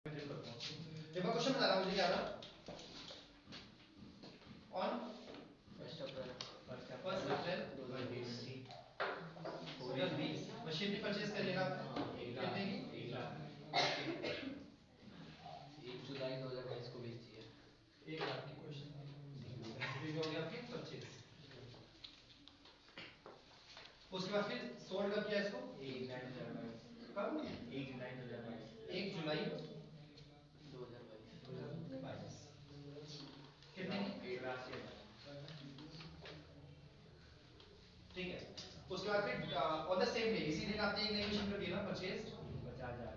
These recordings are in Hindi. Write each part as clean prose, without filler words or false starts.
देखो क्वेश्चन बता रहा हूँ मुझे क्या था on first April 2020 machinery purchase करिएगा आपने कितने की 1 जुलाई 2022 को बेची है। 1 लाख की क्वेश्चन ये हो गया आपकी परचेज। उसके बाद फिर सोल्ड कब किया इसको 1 जुलाई 2022 कब 1 जुलाई 2022 1 जुलाई 2022 2022 कितने की 83,000 ठीक है। उसके बाद फिर ऑन द सेम डे इसी दिन आपने एक नई मशीन कर दी ना परचेज 50,000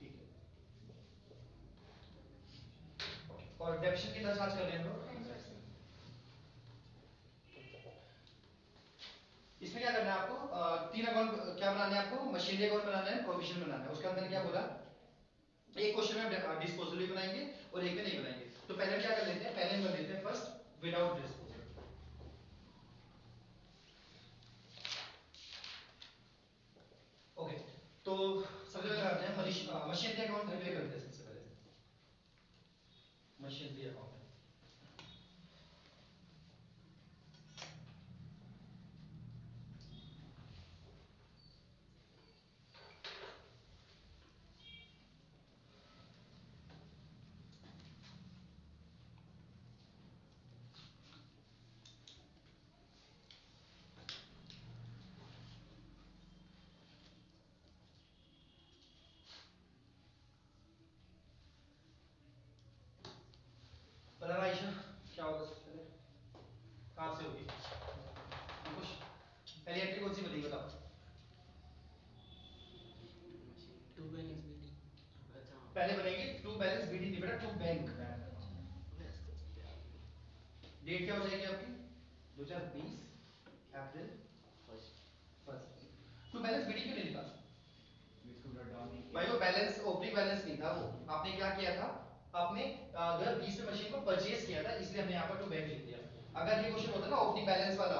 ठीक है। और डेप्शन कितना चार्ज कर रहे हैं हम लोग इसमें क्या करना है आपको तीन अकाउंट क्या बनाने हैं आपको मशीनरी अकाउंट बनाना है प्रोविजन बनाना है। उसके अंदर क्या बोला एक क्वेश्चन में डिस्पोजल भी बनाएंगे और एक में नहीं बनाएंगे। तो पहले हम क्या कर लेते हैं पहले हम कर लेते हैं फर्स्ट विदाउट डिस्पोजल। ओके तो सबसे पहले करते हैं मशीनरी अकाउंट क्रिएट करते हैं। सबसे पहले मशीनरी अकाउंट बता आयशा क्या होगा सबसे पहले कहां से होगी कुछ पहली एंट्री कौन सी बनेगी बताओ टू बैलेंस बीडी। अच्छा पहले बनेगी टू बैलेंस बीडी नहीं बेटा टू बैंक। डेट क्या हो जाएगी आपकी 2020 April first first. To balance BD क्यों नहीं लिखा इसको ब्लड डाउन नहीं भाई वो बैलेंस ओपनिंग बैलेंस नहीं था वो आपने क्या किया था आपने 2020 में मशीन को परचेज किया था इसलिए हमने यहाँ पर टू बैंक लिख दिया। अगर ये क्वेश्चन होता ना ओपनिंग बैलेंस वाला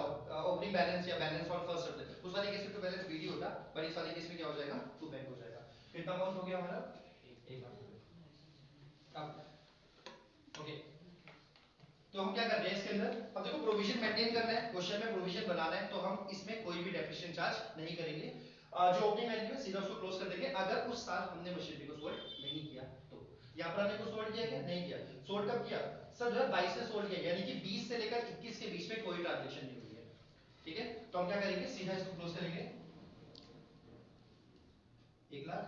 ओपनिंग बैलेंस या बैलेंस ऑन फर्स्ट अप्रैल उस वाले केस में टू बैलेंस बीडी होता बट इस वाले केस में क्या हो जाएगा टू बैंक हो जाएगा। कितना अमाउंट हो गया हमारा 1 लाख रुपए। अब ओके तो हम क्या कर रहे हैं इसके अंदर अब देखो प्रोविजन मेंटेन करना है क्वेश्चन में प्रोविजन बनाना है तो हम इसमें कोई भी डेप्रिसिएशन चार्ज नहीं करेंगे। जो ओपनिंग वैल्यू है सीधा उसको क्लोज कर देंगे अगर उस साल हमने मशीनरी को सोल्ड नहीं किया तो। यहाँ पर हमने को सोल्ड किया क्या नहीं किया सोल्ड कब किया सर 2022 में सोल्ड किया यानी कि 20 से लेकर 21 के बीच में कोई ट्रांजैक्शन नहीं हुई है। ठीक है तो हम क्या करेंगे सीधा इसको क्लोज करेंगे 1 लाख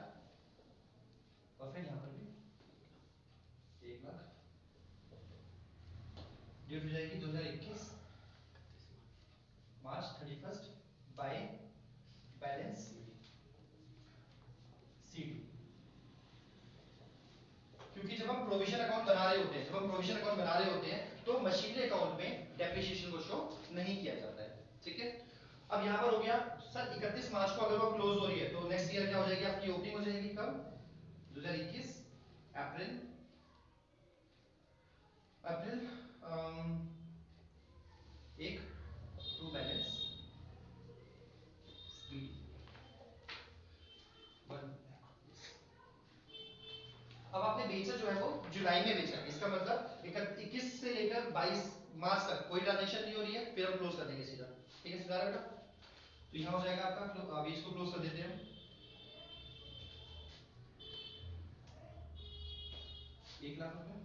और फिर यहाँ पर भी 1 लाख डेट हो जाएगी 2021 मार्च 31 बाय बैलेंस सीडी। क्योंकि जब हम प्रोविजन अकाउंट बना रहे होते हैं तो मशीनरी अकाउंट में डेप्रिसिएशन को शो नहीं किया जाता है। ठीक है अब यहां पर हो गया सर 31 मार्च को अगर वो क्लोज हो रही है तो नेक्स्ट ईयर क्या हो जाएगी आपकी ओपनिंग हो जाएगी कब 2021 अप्रैल अप्रैल एक टू बैलेंस स्पीड 1 अब आपने बेचा जो है वो जुलाई में बेचा इसका मतलब 21 से लेकर 22 मार्च तक कोई ट्रांजैक्शन नहीं हो रही है फिर हम क्लोज कर देंगे सीधा। ठीक है सीधा बेटा तो यहां हो जाएगा आपका अभी इसको क्लोज कर देते हैं 1 लाख रुपए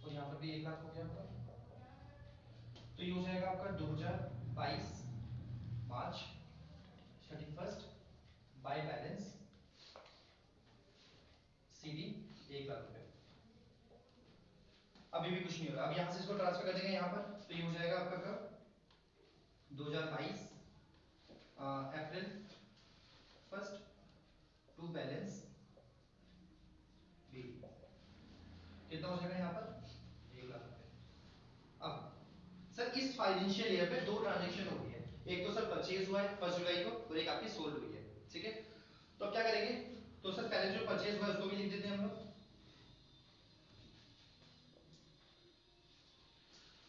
और यहां पर भी 1 लाख हो गया आपका तो ये हो जाएगा आपका 2022 मार्च 31 बाय बैलेंस सीडी 1 लाख रुपए। अभी भी कुछ नहीं हो रहा अब यहां से इसको ट्रांसफर कर देंगे यहां पर तो ये हो जाएगा आपका कब 2022 April first to balance B कितना हो जाएगा यहाँ पर 1 लाख रुपए। अब सर इस फाइनेंशियल ईयर में दो ट्रांजैक्शन हो गई है एक तो सर परचेज हुआ है 1 जुलाई को और एक आपकी सोल्ड हुई है। ठीक है तो अब क्या करेंगे तो सर पहले जो परचेज हुआ है उसको भी लिख देते हैं हम लोग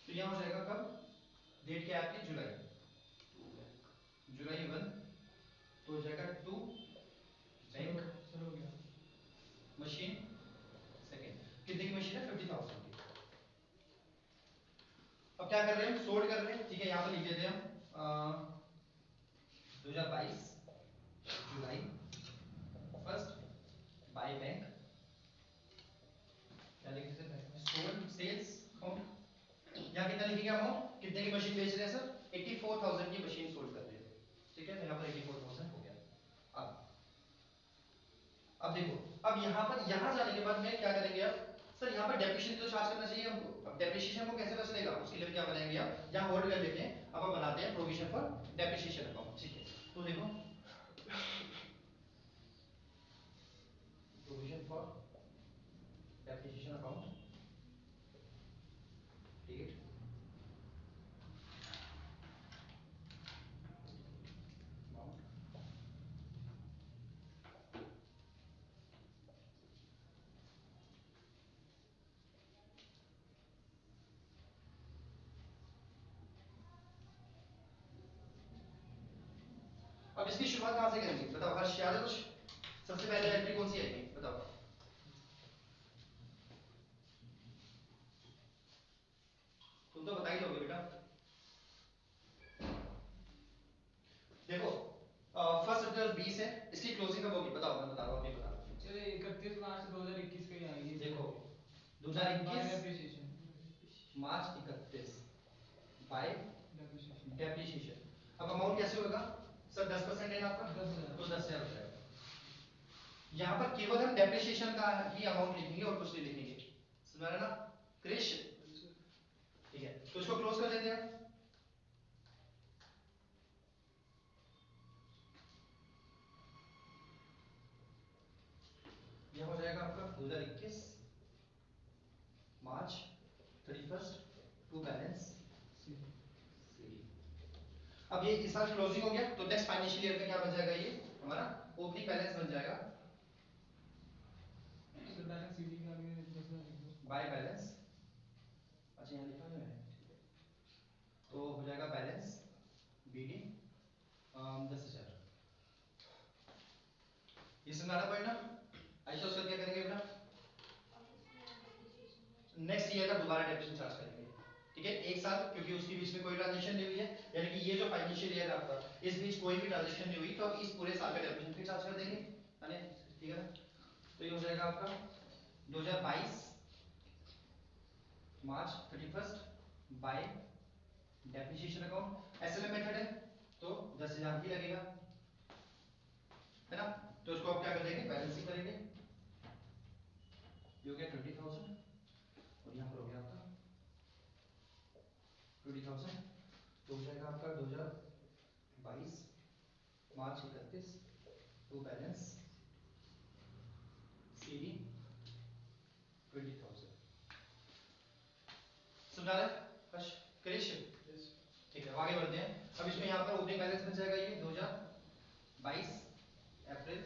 तो यहां हो जाएगा कब डेट क्या है आपकी जुलाई 1 तो हो जाएगा 2 बैंक सर हो गया मशीन सेकंड, कितने की मशीन है 50,000 की। अब क्या कर रहे हैं हम, सोल्ड कर रहे हैं, ठीक है। यहां पर लिख देते हैं हम 2022 जुलाई फर्स्ट बाय बैंक, क्या लिख देते हैं, सोल्ड सेल्स अकाउंट। यहाँ कितना लिखेंगे अमाउंट, कितने की मशीन बेच रहे हैं सर, 84,000 की मशीन सोल्ड कर रहे हैं, ठीक है। तो यहाँ पर 84,000 हो गया। अब देखो, अब यहाँ पर यहाँ जाने के बाद में क्या करेंगे अब, सर यहाँ पर डेप्रिसिएशन तो चार्ज करना चाहिए हमको। अब डेप्रिसिएशन को कैसे पता चलेगा, उसके लिए क्या बनाएंगे, आप यहाँ होल्ड कर लेते हैं, अब हम बनाते हैं प्रोविजन फॉर डेप्रिसिएशन अकाउंट, ठीक है। तो देखो provision for depreciation account, date amount, अब इसकी शुरुआत कहां से करेंगे बताओ, हर्ष याद है कुछ, सबसे पहले एंट्री कौन सी आएगी बताओ, तुम तो बता ही दोगे बेटा। देखो फर्स्ट अप्रैल 20 है, इसकी क्लोजिंग कब होगी बताओ, मैं बता रहा हूं, अभी बता रहा हूं। चलिए 31 मार्च 2021 का ही आएगी। देखो by 2021 depreciation. March 31 by depreciation depreciation. अब अमाउंट कैसे होगा सर, 10% है ना आपका, 10,000। तो 10,000 हो जाएगा। यहाँ पर केवल हम डेप्रिसिएशन का ही अमाउंट लिखेंगे और कुछ नहीं लिखेंगे, समझ रहे ना क्रिश, ठीक है। तो इसको क्लोज कर देते हैं। यह हो जाएगा आपका 2021 मार्च 31 टू बैलेंस सीडी। अब ये इस साल क्लोजिंग हो गया, तो नेक्स्ट फाइनेंशियल ईयर में क्या बन जाएगा, ये हमारा ओपनिंग बैलेंस बन जाएगा सर बैलेंस सीडी का भी 10,000 लिख दो। बाय बैलेंस, अच्छा यहाँ लिखा है मैंने, तो हो जाएगा बैलेंस बीडी 10,000। ये समझ आ रहा पॉइंट ना। आइए उसका क्या करेंगे बेटा, नेक्स्ट ईयर का दोबारा डेप्रिसिएशन चार्ज करेंगे, ठीक है। एक साल, क्योंकि उसके बीच में कोई ट्रांजैक्शन नहीं हुई है, यानी कि ये जो फाइनेंशियल ईयर है आपका, इस बीच कोई भी ट्रांजैक्शन नहीं हुई, तो अब इस पूरे साल का डेप्रिसिएशन फिर चार्ज कर देंगे, है ना, ठीक है ना। तो ये हो जाएगा आपका 2022 मार्च 31 by depreciation account, SLM method है, तो 10,000 ही लगेगा, है ना। तो इसको आप क्या कर देंगे, बैलेंसिंग करेंगे, ये हो गया 20,000 और यहाँ पर हो गया आपका 20,000, तो हो जाएगा आपका 2022 मार्च 31 टू बैलेंस सीडी 20,000। समझा रहे बस क्रिश, ठीक है। आगे बढ़ते हैं। अब इसमें यहाँ पर ओपनिंग बैलेंस बन जाएगा ये 2022 अप्रैल 1,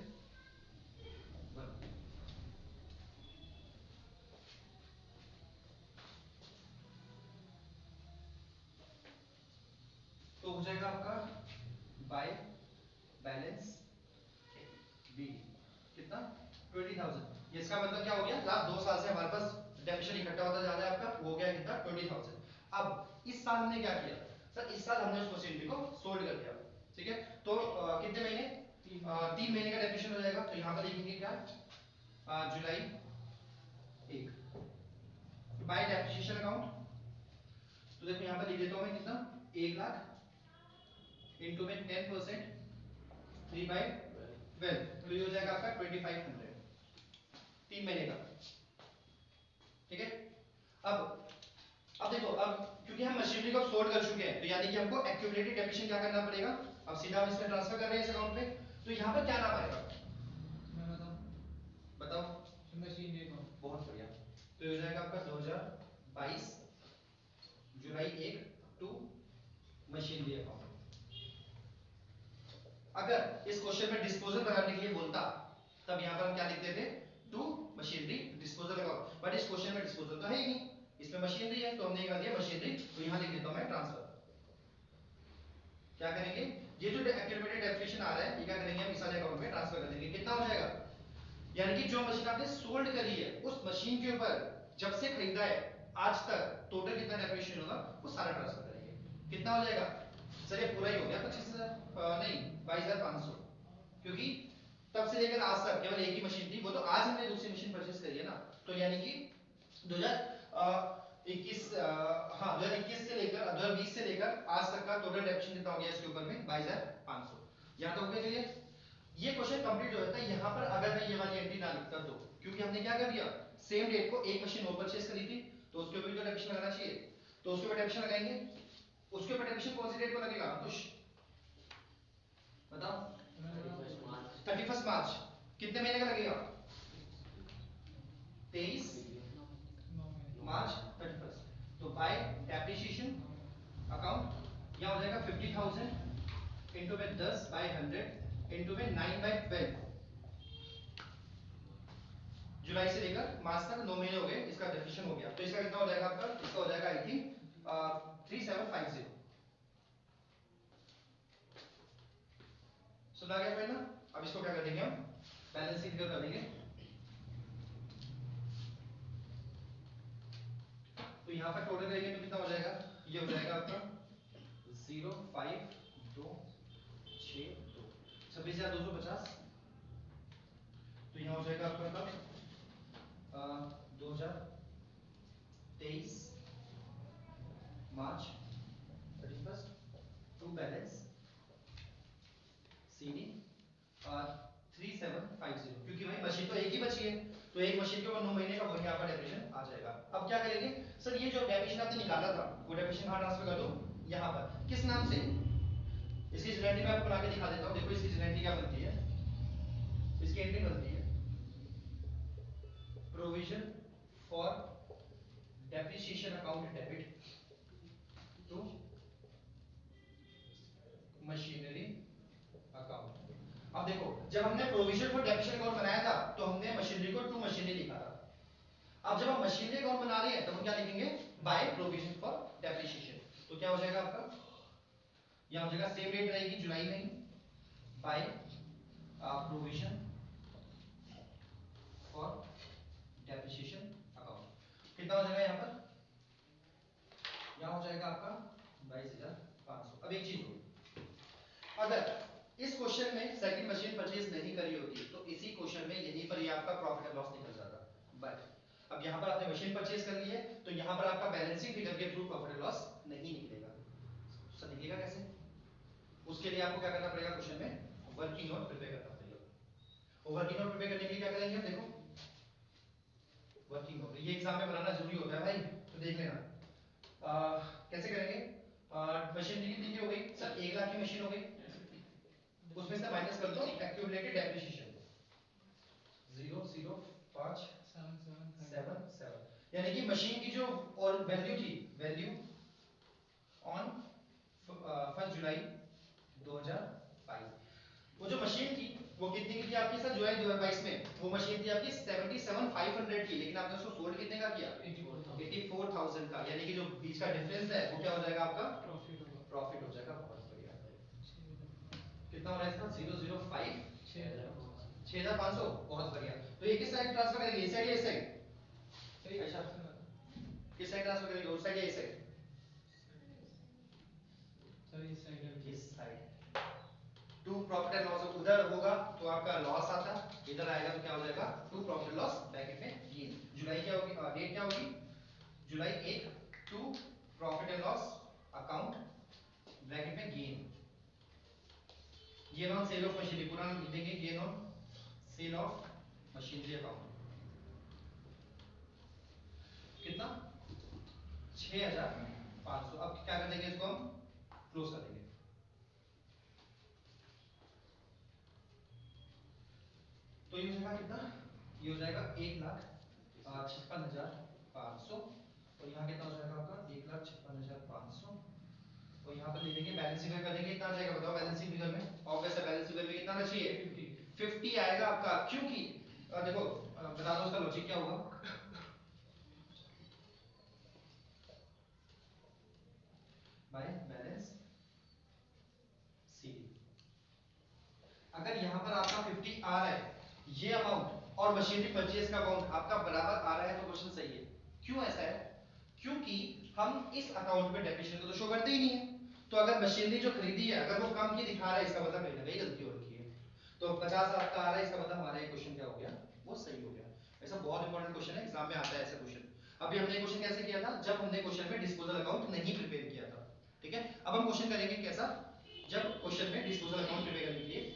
तो हो जाएगा आपका बाय बैलेंस बी कितना 20,000। ये इसका मतलब क्या हो गया, लास्ट 2 साल से हमारे पास डेफिशिएंट इकट्ठा होता जा रहा है आपका, वो हो गया कितना 20,000। अब इस साल हमने क्या किया सर, इस साल हमने उस मशीनरी को सोल्ड कर दिया, ठीक है। तो कितने महीने, 3 महीने का डेफिशिएंट हो जाएगा, तो यहाँ पर लिखेंगे क्या, जुलाई 1 बाय डेप्रिसिएशन अकाउंट। तो देखो यहाँ पर लिख देता हूँ मैं कितना, 1 लाख इनटू में 10% 3/12, तो ये हो जाएगा आपका 2500, 3 महीने का, ठीक है। अब देखो, अब क्योंकि हम मशीनरी को सोल्ड कर चुके हैं, तो यानी कि हमको एक्यूमुलेटेड डेप्रिसिएशन क्या करना पड़ेगा, अब सीधा हम इसमें ट्रांसफर कर रहे हैं इस अकाउंट में, तो यहाँ पर क्या नाम आएगा मैं बताऊं, बताओ, मशीन देखो। बहुत बढ़िया। तो ये हो जाएगा आपका 2022 जुलाई 1 टू मशीनरी अकाउंट। अगर इस क्वेश्चन में डिस्पोजल बनाने के लिए बोलता, तब यहाँ पर हम क्या लिखते थे, to machinery disposal account, but इस क्वेश्चन में डिस्पोजल तो है ही नहीं, इसमें मशीनरी है, तो हमने क्या दिया मशीनरी, तो यहाँ लिख देता हूँ मैं ट्रांसफर। क्या करेंगे, ये जो एक्यूमुलेटेड डेप्रिसिएशन आ रहा है, ये क्या करेंगे हम इस वाले अकाउंट में ट्रांसफर कर देंगे, कितना हो जाएगा यानी कि जो मशीन आपने सोल्ड करी है उस मशीन के ऊपर जब से खरीदा है आज तक टोटल कितना डेप्रिसिएशन होगा वो सारा ट्रांसफर करेंगे। कितना हो जाएगा सर? ये पूरा ही हो गया 25,000 नहीं 22,500, क्योंकि तब से लेकर आज तक केवल एक ही मशीन थी, वो तो आज हमने दूसरी मशीन परचेस करी है ना। तो यानी कि 2021 हाँ 2021 से लेकर 2020 से लेकर आज तक का टोटल डेप्रिसिएशन कितना हो गया इसके ऊपर में 22,500। यहाँ तक हो गया क्लियर? ये क्वेश्चन कंप्लीट हो जाता है यहाँ पर अगर मैं ये वाली एंट्री ना लिखता तो, क्योंकि हमने क्या कर दिया सेम डेट को एक मशीन और परचेस करी थी तो उसके ऊपर भी तो डेप्रिसिएशन लगाना चाहिए, तो उसके ऊपर डेप्रिसिएशन लगाएंगे। उसके ऊपर डेप्रिसिएशन कौन सी डेट को लगेगा कुछ बताओ? 31 मार्च 31 मार्च कितने महीने का लगेगा? 23 मार्च 31। तो बाय डेप्रिसिएशन अकाउंट यहाँ हो जाएगा 50,000 इंटू में 10 बाय 100 इंटू में 9 बाय 12। जुलाई से लेकर मार्च तक 9 महीने हो गए, इसका डेफिनेशन हो गया। तो इसका कितना हो जाएगा आपका? इसका हो जाएगा आई थिंक 3750। सुना गया पहला? अब इसको क्या कर देंगे हम? बैलेंस शीट कर देंगे। तो यहाँ पर टोटल करेंगे तो कितना हो जाएगा? ये हो जाएगा आपका 05262 26,250। तो यहाँ हो जाएगा आपका कब 2023 मार्च 31 टू बैलेंस सीडी 3750, क्योंकि भाई मशीन तो एक ही बची है तो एक मशीन के ऊपर 9 महीने का वही यहाँ पर डेप्रिसिएशन आ जाएगा। अब क्या करेंगे सर? ये जो डेप्रिसिएशन आपने निकाला था वो डेप्रिसिएशन कहाँ ट्रांसफर कर दो? यहाँ पर। किस नाम से? इसकी जिनेटिक मैं आपको बना के दिखा देता हूँ। देखो इसकी जिनेटिक क्या बनती है, इसकी एंट्री बनती है provision for depreciation account debit to machinery account. अब देखो जब हमने प्रोविजन फॉर डेप्रिसिएशन अकाउंट बनाया था तो हमने मशीनरी को टू मशीनरी लिखा था। अब जब हम मशीनरी अकाउंट बना रहे हैं तो हम क्या लिखेंगे? Bye provision for depreciation. तो क्या हो जाएगा आपका? यहां हो जाएगा सेम डेट रहेगी जुलाई में ही, by provision for depreciation account. कितना हो जाएगा यहाँ पर? यहाँ हो जाएगा आपका 22,500। अब एक चीज हो, अगर इस क्वेश्चन में सेकंड मशीन परचेज नहीं करी होती तो इसी क्वेश्चन में यहीं पर ये आपका प्रॉफिट एंड लॉस निकल जाता। बट अब यहाँ पर आपने मशीन परचेज कर ली है तो यहाँ पर आपका बैलेंसिंग फिगर के थ्रू प्रॉफिट एंड लॉस नहीं निकलेगा। सर निकलेगा कैसे? उसके लिए आपको क्या करना पड़ेगा? क्वेश्चन में वर्किंग नोट प्रिपेयर करना पड़ेगा। और वर्किंग नोट प्रिपेयर करने के लिए क्या करेंगे हम? देखो वर्किंग नोट ये एग्जाम में बनाना जरूरी होता है भाई, तो देख लेना। कैसे करेंगे? मशीन कितनी की हो गई सर? 1 लाख की मशीन हो गई, उसमें से माइनस कर दो एक्यूमुलेटेड डेप्रिसिएशन 00577, यानी कि मशीन की जो और वैल्यू थी, वैल्यू ऑन 1 जुलाई 2022, वो जो मशीन थी वो कितनी की थी आपकी सर जुलाई 2022 में? वो मशीन थी आपकी 77,500 की, लेकिन आपने उसको सोल्ड कितने का किया? 84,000 का। यानी कि जो बीच का डिफरेंस है वो क्या हो जाएगा आपका? प्रॉफिट हो जाएगा। बहुत बढ़िया। कितना हो रहा है इसका? 005 6,500। बहुत बढ़िया। तो ये किस साइड ट्रांसफर करेंगे? इस साइड या इस साइड? अच्छा किस साइड ट्रांसफर करेंगे? उस साइड या इस साइड? इस side. To profit and loss उधर होगा तो आपका लॉस आता, इधर आएगा तो क्या हो जाएगा? To profit and loss bracket में गेन। जुलाई क्या होगी? डेट क्या होगी? जुलाई 1 to profit and loss account bracket में gain. Gain on sale of machinery, पूरा नाम लिख देंगे gain on sale of machinery account. कितना? 6,500। अब क्या कर देंगे? इसको हम क्लोज कर देंगे। तो ये हो जाएगा कितना? ये हो जाएगा 1,56,500 और यहाँ कितना हो जाएगा आपका? 1,56,500 और यहाँ पर ले लेंगे बैलेंस फिगर कर देंगे। कितना आ जाएगा बताओ बैलेंसिंग फिगर में? ऑब्वियस है बैलेंस फिगर में कितना आना चाहिए? 50 आएगा आपका, क्योंकि देखो बता दो उसका लॉजिक क्या होगा। बाय बैलेंस सीडी, अगर यहाँ पर आपका 50 आ रहा है ये अमाउंट और मशीनरी परचेज का अकाउंट आपका बराबर आ रहा है तो क्वेश्चन सही है। क्यों ऐसा है? क्योंकि हम इस अकाउंट में डेप्रिसिएशन को तो शो करते ही नहीं है। तो अगर मशीनरी जो खरीदी है अगर वो कम की दिखा रहा है, इसका मतलब कहीं ना कहीं गलती हो रखी है। तो 50 आपका आ रहा है, इसका मतलब हमारा ये क्वेश्चन क्या हो गया, वो सही हो गया। ऐसा बहुत इंपॉर्टेंट क्वेश्चन है, एग्जाम में आता है ऐसा क्वेश्चन। अभी हमने क्वेश्चन कैसे किया था, जब हमने क्वेश्चन में डिस्पोजल अकाउंट नहीं प्रिपेयर किया था। ठीक है, अब हम क्वेश्चन करेंगे कैसा, जब क्वेश्चन में डिस्पोजल अकाउंट प्रिपेयर करने के लिए